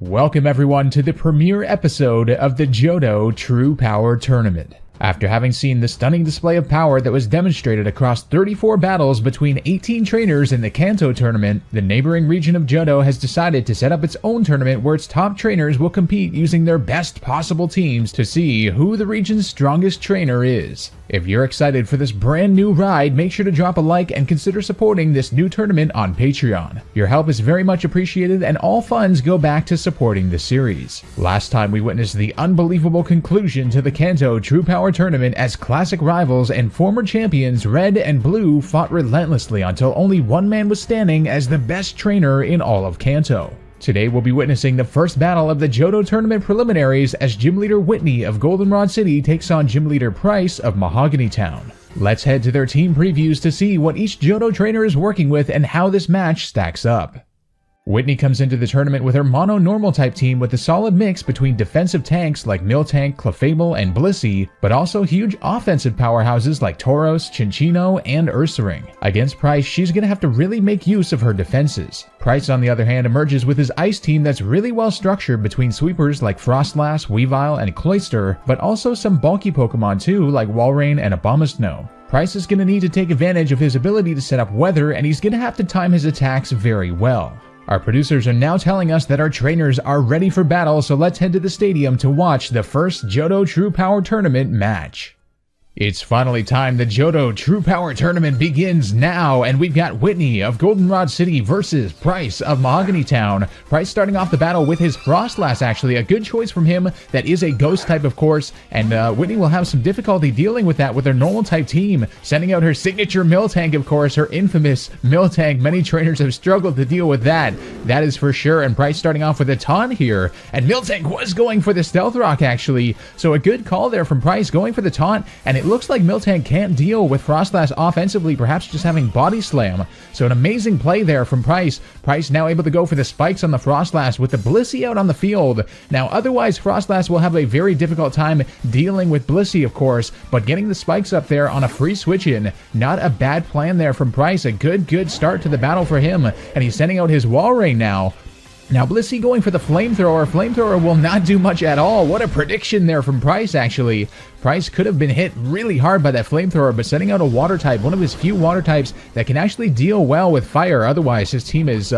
Welcome everyone to the premiere episode of the Johto True Power Tournament. After having seen the stunning display of power that was demonstrated across 34 battles between 18 trainers in the Kanto tournament, the neighboring region of Johto has decided to set up its own tournament where its top trainers will compete using their best possible teams to see who the region's strongest trainer is. If you're excited for this brand new ride, make sure to drop a like and consider supporting this new tournament on Patreon. Your help is very much appreciated and all funds go back to supporting the series. Last time we witnessed the unbelievable conclusion to the Kanto True Power Tournament as classic rivals and former champions Red and Blue fought relentlessly until only one man was standing as the best trainer in all of Kanto. Today we'll be witnessing the first battle of the Johto Tournament preliminaries as Gym Leader Whitney of Goldenrod City takes on Gym Leader Pryce of Mahogany Town. Let's head to their team previews to see what each Johto trainer is working with and how this match stacks up. Whitney comes into the tournament with her mono normal type team with a solid mix between defensive tanks like Miltank, Clefable, and Blissey, but also huge offensive powerhouses like Tauros, Cinccino, and Ursaring. Against Pryce, she's going to have to really make use of her defenses. Pryce, on the other hand, emerges with his ice team that's really well structured between sweepers like Froslass, Weavile, and Cloyster, but also some bulky Pokemon too like Walrein and Abomasnow. Pryce is going to need to take advantage of his ability to set up weather, and he's going to have to time his attacks very well. Our producers are now telling us that our trainers are ready for battle, so let's head to the stadium to watch the first Johto True Power Tournament match. It's finally time. The Johto True Power Tournament begins now, and we've got Whitney of Goldenrod City versus Pryce of Mahogany Town. Pryce starting off the battle with his Froslass, actually. A good choice from him. That is a ghost type, of course, and Whitney will have some difficulty dealing with that with her normal type team. Sending out her signature Miltank, of course, her infamous Miltank. Many trainers have struggled to deal with that. That is for sure, and Pryce starting off with a taunt here. And Miltank was going for the Stealth Rock, actually, so a good call there from Pryce, going for the taunt, and it looks like Miltank can't deal with Froslass offensively, perhaps just having Body Slam. So an amazing play there from Pryce. Pryce now able to go for the spikes on the Froslass with the Blissey out on the field. Now otherwise Froslass will have a very difficult time dealing with Blissey, of course, but getting the spikes up there on a free switch in, not a bad plan there from Pryce. A good start to the battle for him, and he's sending out his Walrein now. Now Blissey going for the Flamethrower. Flamethrower will not do much at all. What a prediction there from Pryce, actually. Pryce could have been hit really hard by that Flamethrower, but sending out a water type, one of his few water types that can actually deal well with fire. Otherwise, his team is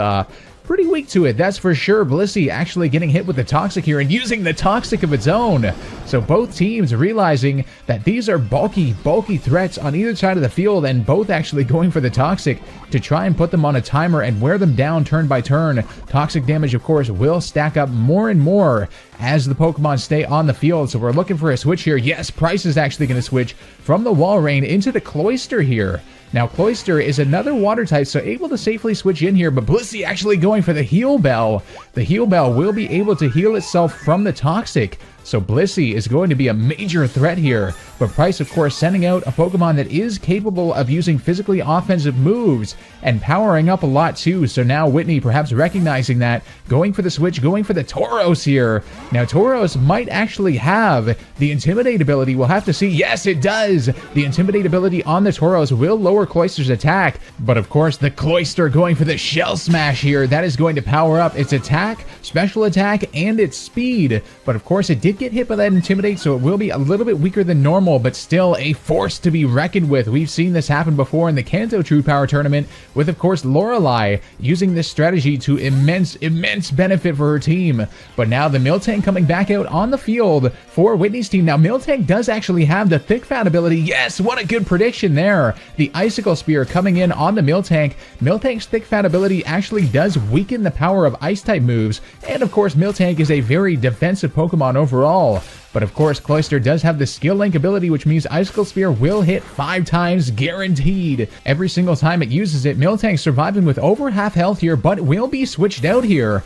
pretty weak to it, that's for sure. Blissey actually getting hit with the Toxic here and using the Toxic of its own. So both teams realizing that these are bulky threats on either side of the field, and both actually going for the Toxic to try and put them on a timer and wear them down turn by turn. Toxic damage, of course, will stack up more and more as the Pokemon stay on the field. So we're looking for a switch here. Yes, Pryce is actually going to switch from the Walrein into the Cloyster here. Now Cloyster is another water type, so able to safely switch in here, but Blissey actually going for the Heal Bell. The Heal Bell will be able to heal itself from the Toxic, so Blissey is going to be a major threat here. But Pryce, of course, sending out a Pokemon that is capable of using physically offensive moves and powering up a lot too. So now Whitney perhaps recognizing that, going for the switch, going for the Tauros here. Now Tauros might actually have the Intimidate ability. We'll have to see. Yes, it does. The Intimidate ability on the Tauros will lower Cloyster's attack. But of course, the Cloyster going for the Shell Smash here. That is going to power up its attack, special attack, and its speed. But of course, it did get hit by that Intimidate, so it will be a little bit weaker than normal, but still a force to be reckoned with. We've seen this happen before in the Kanto True Power Tournament with, of course, Lorelei using this strategy to immense benefit for her team. But now the Miltank coming back out on the field for Whitney's team. Now Miltank does actually have the Thick Fat ability. Yes, what a good prediction there. The Icicle Spear coming in on the Miltank. Miltank's Thick Fat ability actually does weaken the power of Ice-type moves, and of course Miltank is a very defensive Pokemon overall. But of course, Cloyster does have the Skill Link ability, which means Icicle Spear will hit 5 times guaranteed. Every single time it uses it, Miltank surviving with over half health here, but will be switched out here.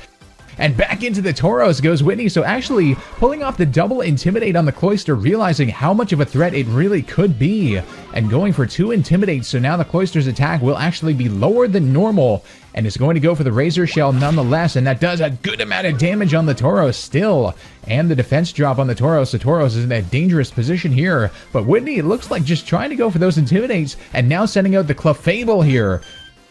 And back into the Tauros goes Whitney, so actually pulling off the double Intimidate on the Cloyster, realizing how much of a threat it really could be, and going for 2 Intimidates, so now the Cloyster's attack will actually be lower than normal, and it's going to go for the Razor Shell nonetheless, and that does a good amount of damage on the Tauros still. And the defense drop on the Tauros. The Tauros is in a dangerous position here, but Whitney, it looks like just trying to go for those Intimidates, and now sending out the Clefable here.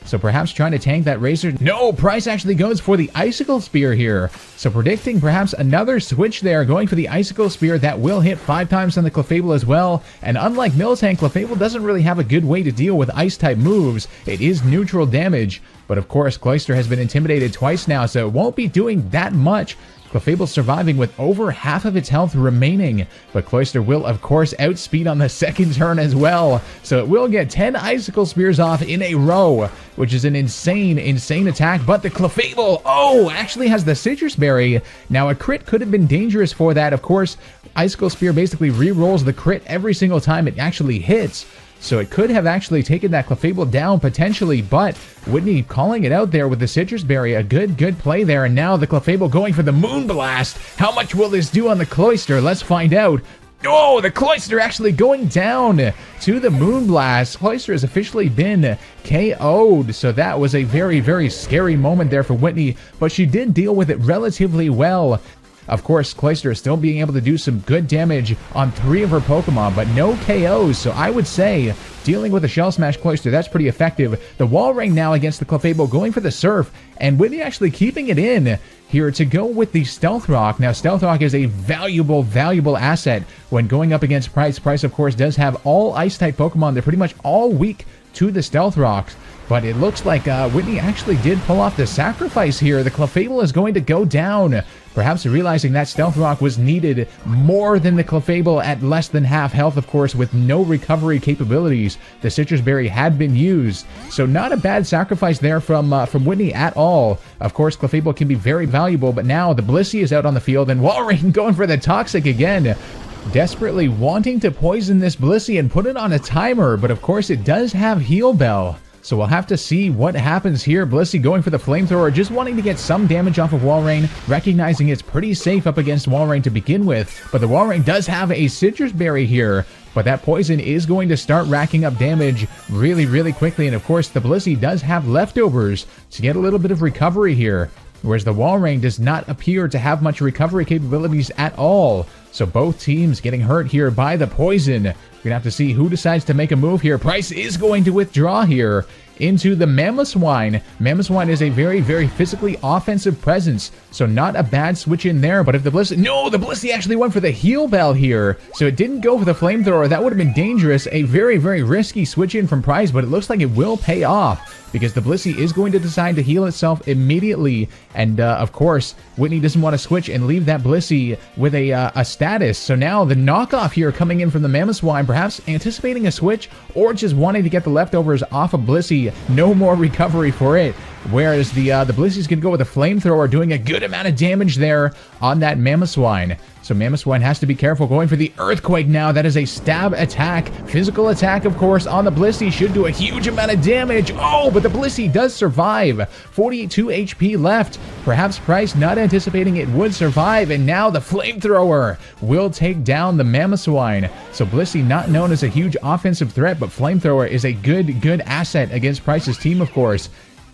So perhaps trying to tank that Razor. No, Pryce actually goes for the Icicle Spear here. So predicting perhaps another switch there, going for the Icicle Spear that will hit 5 times on the Clefable as well. And unlike Miltank, Clefable doesn't really have a good way to deal with Ice-type moves. It is neutral damage. But of course, Cloyster has been intimidated twice now, so it won't be doing that much. Clefable surviving with over half of its health remaining, but Cloyster will of course outspeed on the second turn as well, so it will get 10 Icicle Spears off in a row, which is an insane attack. But the Clefable, actually has the Citrus Berry. Now a crit could have been dangerous for that. Of course, Icicle Spear basically re-rolls the crit every single time it actually hits. So it could have actually taken that Clefable down potentially, but Whitney calling it out there with the Citrus Berry. A good play there. And now the Clefable going for the Moonblast. How much will this do on the Cloyster? Let's find out. Oh, the Cloyster actually going down to the Moonblast. Cloyster has officially been KO'd. So that was a very scary moment there for Whitney, but she did deal with it relatively well. Of course, Cloyster is still being able to do some good damage on 3 of her Pokemon, but no KOs, so I would say dealing with a Shell Smash Cloyster, that's pretty effective. The Walrein now against the Clefable going for the Surf, and Whitney actually keeping it in here to go with the Stealth Rock. Now, Stealth Rock is a valuable asset when going up against Pryce. Pryce, of course, does have all Ice-type Pokemon. They're pretty much all weak to the Stealth Rocks. But it looks like Whitney actually did pull off the sacrifice here. The Clefable is going to go down. Perhaps realizing that Stealth Rock was needed more than the Clefable at less than half health, of course, with no recovery capabilities. The Citrus Berry had been used. So not a bad sacrifice there from Whitney at all. Of course, Clefable can be very valuable, but now the Blissey is out on the field, and Walrein going for the Toxic again. Desperately wanting to poison this Blissey and put it on a timer, but of course it does have Heal Bell. So we'll have to see what happens here. Blissey going for the Flamethrower, just wanting to get some damage off of Walrein, recognizing it's pretty safe up against Walrein to begin with. But the Walrein does have a Citrus Berry here, but that poison is going to start racking up damage really quickly. And of course, the Blissey does have leftovers to get a little bit of recovery here, whereas the Walrein does not appear to have much recovery capabilities at all. So both teams getting hurt here by the poison. We're going to have to see who decides to make a move here. Pryce is going to withdraw here into the Mamoswine. Mamoswine is a very physically offensive presence, so not a bad switch in there. But if the Blissey... No, the Blissey actually went for the Heal Bell here, so it didn't go for the Flamethrower. That would have been dangerous. A very risky switch in from Pryce, but it looks like it will pay off, because the Blissey is going to decide to heal itself immediately. And of course, Whitney doesn't want to switch and leave that Blissey with a status. So now the knockoff here coming in from the Mamoswine, perhaps anticipating a switch or just wanting to get the leftovers off of Blissey. No more recovery for it. Whereas the Blissey's going to go with a Flamethrower, doing a good amount of damage there on that Mamoswine. So Mamoswine has to be careful, going for the Earthquake now. That is a stab attack. Physical attack, of course, on the Blissey. Should do a huge amount of damage. Oh, but the Blissey does survive. 42 HP left. Perhaps Pryce not anticipating it would survive. And now the Flamethrower will take down the Mamoswine. So Blissey not known as a huge offensive threat, but Flamethrower is a good asset against Pryce's team, of course.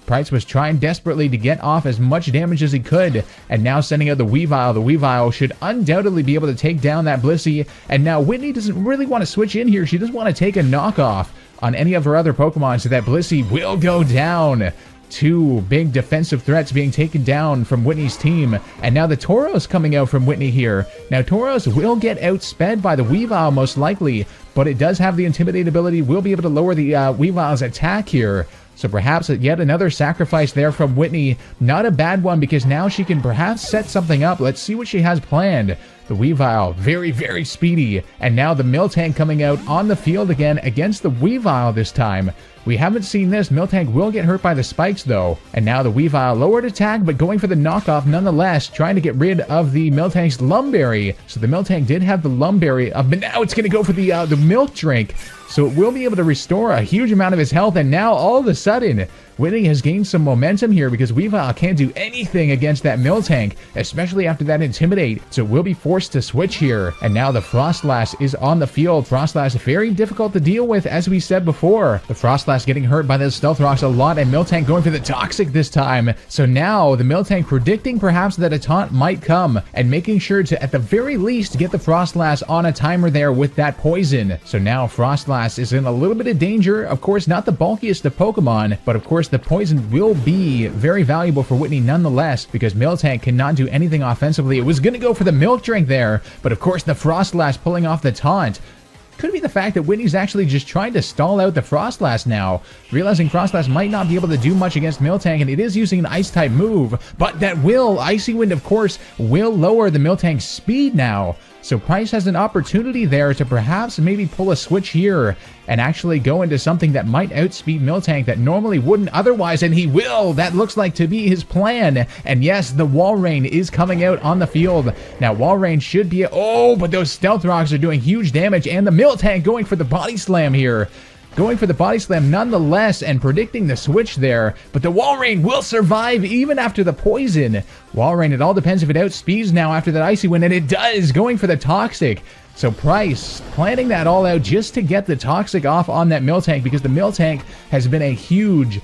Pryce was trying desperately to get off as much damage as he could, and now sending out the Weavile. The Weavile should undoubtedly be able to take down that Blissey, and now Whitney doesn't really want to switch in here. She doesn't want to take a knockoff on any of her other Pokemon, so that Blissey will go down. 2 big defensive threats being taken down from Whitney's team, and now the Tauros coming out from Whitney here. Now Tauros will get outsped by the Weavile most likely, but it does have the Intimidate ability, will be able to lower the Weavile's attack here. So perhaps yet another sacrifice there from Whitney. Not a bad one, because now she can perhaps set something up. Let's see what she has planned. The Weavile, very speedy. And now the Miltank coming out on the field again against the Weavile this time. We haven't seen this. Miltank will get hurt by the spikes, though. And now the Weavile lowered attack, but going for the knockoff nonetheless, trying to get rid of the Miltank's Lumberry. So the Miltank did have the Lumberry, but now it's going to go for the Milk Drink. So it will be able to restore a huge amount of his health, and now all of a sudden, Whitney has gained some momentum here, because Weavile can't do anything against that Miltank, especially after that Intimidate, so will be forced to switch here. And now the Froslass is on the field. Froslass very difficult to deal with, as we said before. The Froslass getting hurt by the Stealth Rocks a lot, and Miltank going for the Toxic this time. So now the Miltank predicting perhaps that a taunt might come, and making sure to, at the very least, get the Froslass on a timer there with that poison. So now Froslass is in a little bit of danger. Of course, not the bulkiest of Pokemon, but of course course, the poison will be very valuable for Whitney nonetheless, because Miltank cannot do anything offensively. It was going to go for the Milk Drink there, but of course the Froslass pulling off the taunt. Could be the fact that Whitney's actually just trying to stall out the Froslass now, realizing Froslass might not be able to do much against Miltank, and it is using an Ice-type move, but that will, Icy Wind of course, will lower the Miltank's speed now. So Pryce has an opportunity there to perhaps maybe pull a switch here and actually go into something that might outspeed Miltank that normally wouldn't otherwise, and he will! That looks like to be his plan. And yes, the Walrein is coming out on the field. Now Walrein should be... Oh, but those Stealth Rocks are doing huge damage, and the Miltank going for the Body Slam here. Going for the Body Slam nonetheless and predicting the switch there, but the Walrein will survive even after the poison. Walrein, it all depends if it outspeeds now after that Icy Wind, and it does, going for the Toxic. So Pryce planning that all out just to get the Toxic off on that Miltank, because the Miltank has been a huge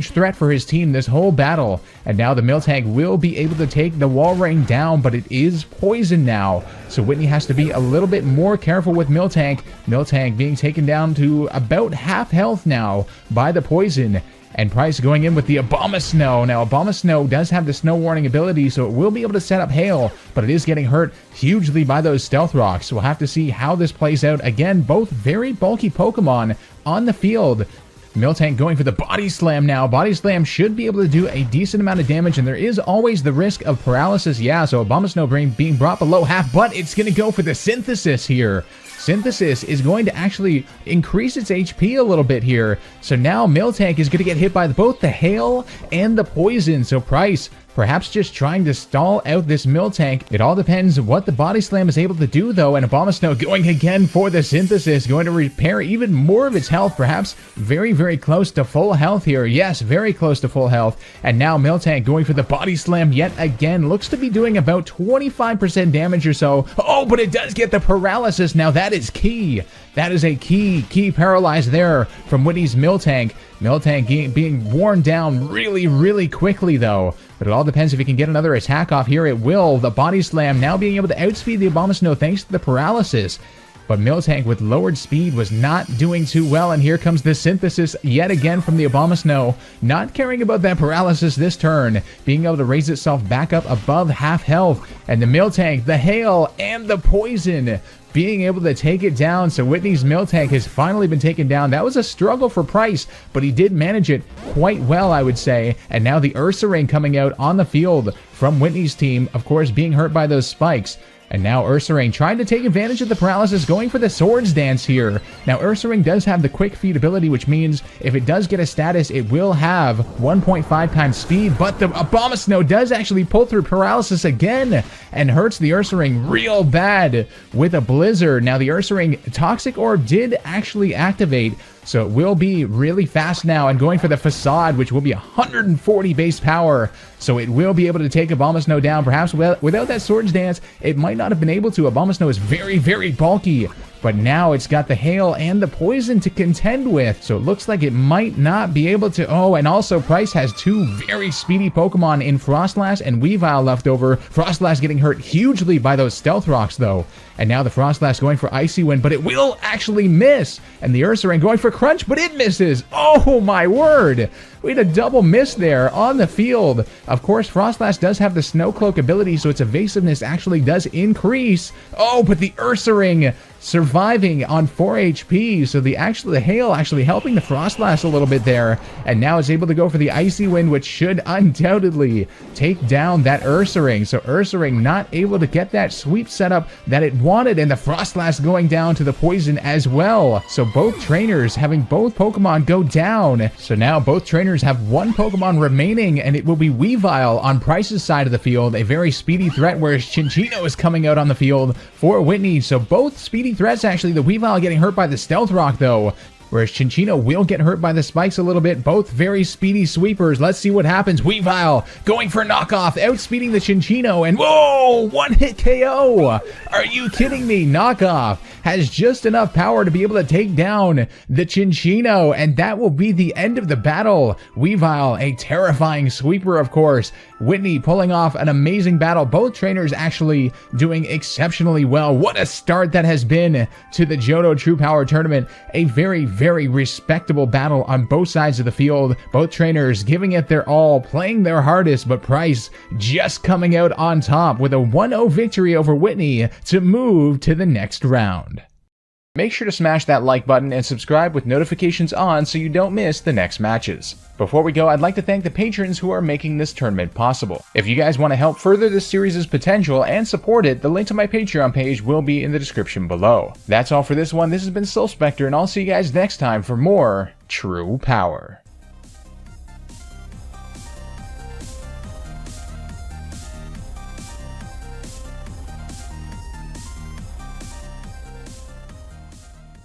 threat for his team this whole battle. And now the Miltank will be able to take the Walrein down, but it is poison now. So Whitney has to be a little bit more careful with Miltank. Miltank being taken down to about half health now by the poison. And Pryce going in with the Abomasnow. Now, Abomasnow does have the Snow Warning ability, so it will be able to set up Hail, but it is getting hurt hugely by those Stealth Rocks. So we'll have to see how this plays out. Again, both very bulky Pokemon on the field. Miltank going for the Body Slam now. Body Slam should be able to do a decent amount of damage, and there is always the risk of paralysis. Yeah, so Abomasnow being brought below half, but it's going to go for the Synthesis here. Synthesis is going to actually increase its HP a little bit here. So now Miltank is going to get hit by both the Hail and the Poison. So Pryce perhaps just trying to stall out this Miltank. It all depends what the Body Slam is able to do though, and Abomasnow going again for the Synthesis, going to repair even more of its health, perhaps very close to full health here. Yes, very close to full health. And now Miltank going for the Body Slam yet again. Looks to be doing about 25% damage or so. Oh, but it does get the paralysis. Now that is key. That is a key paralyze there from Whitney's Miltank. Miltank being worn down really quickly though. But it all depends if he can get another attack off here. It will. The Body Slam now being able to outspeed the Abomasnow thanks to the paralysis. But Miltank with lowered speed was not doing too well, and here comes the Synthesis yet again from the Abomasnow. Not caring about that paralysis this turn, being able to raise itself back up above half health. And the Miltank, the Hail, and the Poison being able to take it down. So Whitney's Miltank has finally been taken down. That was a struggle for Pryce, but he did manage it quite well, I would say. And now the Ursaring coming out on the field from Whitney's team, of course being hurt by those spikes. And now Ursaring trying to take advantage of the paralysis, going for the Swords Dance here. Now Ursaring does have the Quick Feet ability, which means if it does get a status, it will have 1.5 times speed. But the Abomasnow does actually pull through paralysis again and hurts the Ursaring real bad with a Blizzard. Now the Ursaring Toxic Orb did actually activate, so it will be really fast now, and going for the Facade, which will be 140 base power. So it will be able to take Abomasnow down. Perhaps without that Swords Dance, it might not have been able to. Abomasnow is very bulky. But now it's got the Hail and the Poison to contend with. So it looks like it might not be able to... Oh, and also Pryce has two very speedy Pokemon in Froslass and Weavile left over. Froslass getting hurt hugely by those Stealth Rocks, though. And now the Froslass going for Icy Wind, but it will actually miss. And the Ursaring going for Crunch, but it misses. Oh, my word. We had a double miss there on the field. Of course, Froslass does have the Snow Cloak ability, so its evasiveness actually does increase. Oh, but the Ursaring surviving on 4 HP, so the Hail actually helping the Froslass a little bit there, and now is able to go for the Icy Wind, which should undoubtedly take down that Ursaring. So Ursaring not able to get that sweep setup that it wanted, and the Froslass going down to the Poison as well. So both trainers having both Pokemon go down. So now both trainers have one Pokemon remaining, and it will be Weavile on Pryce's side of the field, a very speedy threat, whereas Cinccino is coming out on the field for Whitney. So both speedy threats actually. The Weavile getting hurt by the Stealth Rock though, whereas Cinccino will get hurt by the spikes a little bit. Both very speedy sweepers. Let's see what happens. Weavile going for knockoff, outspeeding the Cinccino, and whoa, one hit KO. Are you kidding me? Knockoff has just enough power to be able to take down the Cinccino, and that will be the end of the battle. Weavile, a terrifying sweeper, of course. Whitney pulling off an amazing battle. Both trainers actually doing exceptionally well. What a start that has been to the Johto True Power Tournament. A very very respectable battle on both sides of the field. Both trainers giving it their all, playing their hardest, but Pryce just coming out on top with a 1-0 victory over Whitney to move to the next round. Make sure to smash that like button and subscribe with notifications on so you don't miss the next matches. Before we go, I'd like to thank the patrons who are making this tournament possible. If you guys want to help further this series' potential and support it, the link to my Patreon page will be in the description below. That's all for this one. This has been SilphSpectre, and I'll see you guys next time for more True Power.